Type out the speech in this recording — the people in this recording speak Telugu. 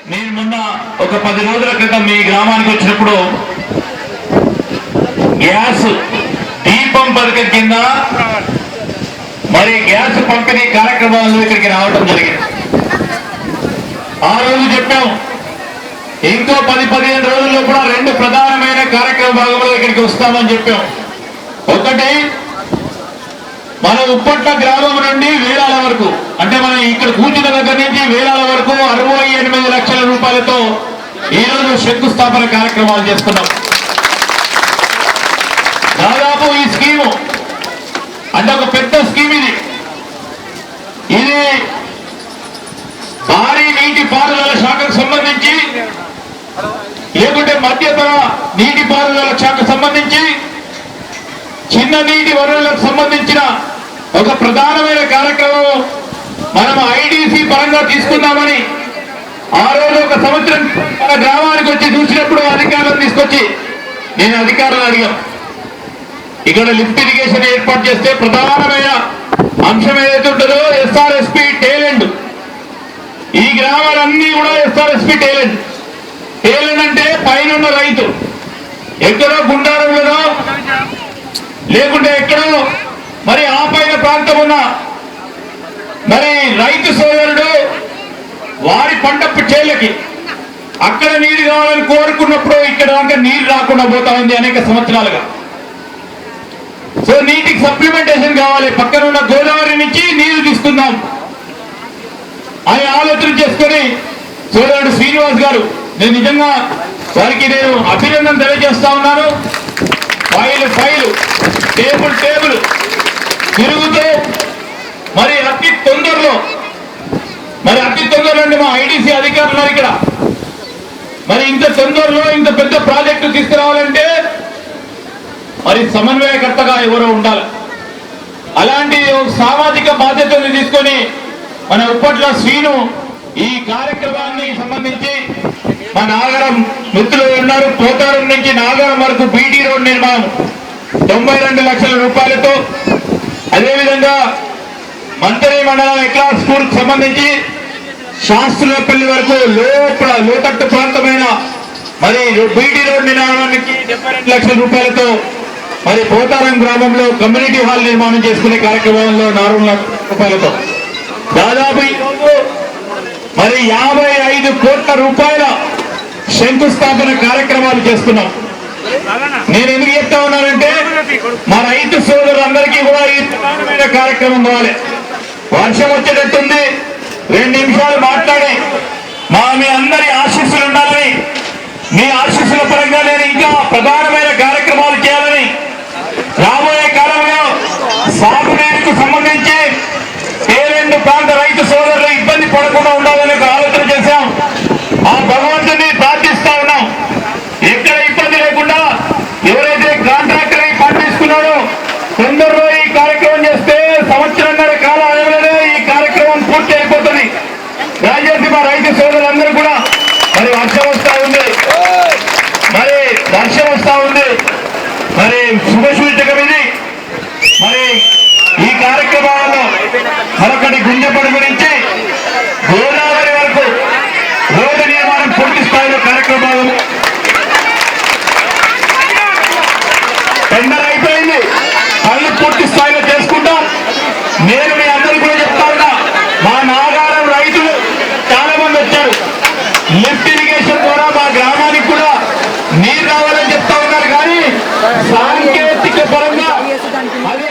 నేను మొన్న ఒక 10 రోజుల క్రితం మీ గ్రామానికి వచ్చినప్పుడు గ్యాస్ దీపం పథకం కింద మరి గ్యాస్ పంపిణీ కార్యక్రమాలు ఇక్కడికి రావడం జరిగింది. ఆ రోజు చెప్పాం ఇంకో 10-15 రోజుల్లో కూడా 2 ప్రధానమైన కార్యక్రమ భాగంలో ఇక్కడికి వస్తామని చెప్పాం. ఒకటి మన ఉప్పట్ల గ్రామం నుండి వేలాల వరకు, అంటే మనం ఇక్కడ కూర్చున్న దగ్గర నుంచి వేలాల వరకు 68 లక్షల రూపాయలతో ఈ రోజు శంకుస్థాపన కార్యక్రమాలు చేస్తున్నాం. దాదాపు ఈ స్కీము అంటే ఒక పెద్ద స్కీమ్ ఇది భారీ నీటిపారుదల శాఖకు సంబంధించి, లేకుంటే మధ్యతర నీటిపారుదల శాఖకు సంబంధించి, చిన్న నీటి వనరులకు సంబంధించిన ఒక ప్రధానమైన కార్యక్రమం మనం ఐడిసి పరంగా తీసుకుందామని ఆ రోజు ఒక సంవత్సరం మన గ్రామానికి వచ్చి చూసినప్పుడు అధికారులను తీసుకొచ్చి నేను అధికారులను అడిగాను, ఇక్కడ లిఫ్ట్ ఇరిగేషన్ ఏర్పాటు చేస్తే ప్రధానమైన అంశం ఏదైతే ఉంటుందో ఎస్ఆర్ఎస్పి టేలెంట్. ఈ గ్రామాలన్నీ కూడా ఎస్ఆర్ఎస్పి టేలెంట్ అంటే పైన రైతు ఎక్కడో గుండారంలో లేకుంటే ఎక్కడో మరి ఆ పైన ప్రాంతం ఉన్న మరి రైతు సోదరుడు వారి పంట చేలకి అక్కడ నీరు కావాలని కోరుకున్నప్పుడు ఇక్కడ దాకా నీరు రాకుండా పోతా ఉంది అనేక సంవత్సరాలుగా. సో నీటికి సప్లిమెంటేషన్ కావాలి, పక్కన ఉన్న గోదావరి నుంచి నీరు తీసుకుందాం అని ఆలోచన చేసుకొని సోదరుడు శ్రీనివాస్ గారు, నేను నిజంగా వారికి నేను అభినందన తెలియజేస్తా ఉన్నాను. ఫైలు టేబుల్ తిరుగుతూ మరి అతి తొందరలో అంటే మా ఐడిసి అధికారులు ఇక్కడ మరి ఇంత తొందరలో ఇంత పెద్ద ప్రాజెక్టు తీసుకురావాలంటే మరి సమన్వయకర్తగా ఎవరో ఉండాలి. అలాంటి సామాజిక బాధ్యతను తీసుకొని మన ఉప్పట్ల శ్రీను ఈ కార్యక్రమాన్ని సంబంధించి మా నాగరం మిత్రులు ఉన్నారు, పోతారం నుంచి నాగరం వరకు బీటీ రోడ్ నిర్మాణం 92 లక్షల రూపాయలతో, అదేవిధంగా మంత్రి మండలం ఎక్లా స్కూల్ సంబంధించి శాస్త్రులపల్లి వరకు లోతట్టు ప్రాంతమైన మరి బీటీ రోడ్ నిర్మాణానికి 72 లక్షల రూపాయలతో, మరి పోతారం గ్రామంలో కమ్యూనిటీ హాల్ నిర్మాణం చేసుకునే కార్యక్రమంలో 4 లక్షల రూపాయలతో దాదాపు ఈరోజు మరి 55 కోట్ల రూపాయల శంకుస్థాపన కార్యక్రమాలు చేస్తున్నాం. నేను ఎందుకు చెప్తా ఉన్నానంటే మా రైతు సోదరులందరికీ కూడా ఈ ప్రధానమైన కార్యక్రమం కావాలి. వర్షం వచ్చేటట్టుంది, 2 నిమిషాలు మాట్లాడి మీ అందరి ఆశీస్సులు ఉండాలని, మీ ఆశీస్సుల పరంగా నేను ఇంకా ప్రధానమైన కార్యక్రమాలు చేయాలని, రాబోయే కాలంలో సాగునీరుకు సంబంధించి ఏలెండు ప్రాంత రైతు సోదరులు ఇబ్బంది పడకుండా ఉండాలని ఆలోచన చేశాం. ఆ భగవంతుని ప్రార్థిస్తా ఉన్నాం, ఎక్కడ ఇబ్బంది లేకుండా ఎవరైతే కాంట్రాక్టర్ అయి పండిస్తున్నాడో తొందరలో ఈ కార్యక్రమం చేస్తే 1.5 సంవత్సరాల కాలంలోనే ఈ కార్యక్రమం పూర్తి అయిపోతుంది. దయచేసి మా రైతు సోదరులందరూ కూడా మరి వర్షం వస్తా ఉంది, మరి శుభసూచకం ఇది. మరి ఈ కార్యక్రమాలలో మరొకటి గుంజపడి గురించి గోదావరి వరకు రోడ్డు నిర్మాణం పూర్తి స్థాయిలో కార్యక్రమాలు టెండర్ అయిపోయింది, పనులు పూర్తి స్థాయిలో చేసుకుంటాం. నేను మీ అందరూ కూడా చెప్తా ఉన్నా, మా నాగారం రైతులు చాలా మంది వచ్చారు, లిఫ్ట్ ఇరిగేషన్ ద్వారా మా గ్రామానికి కూడా నీరు రావాలని చెప్తా ఉన్నారు. కానీ సాంకేతిక పరంగా అది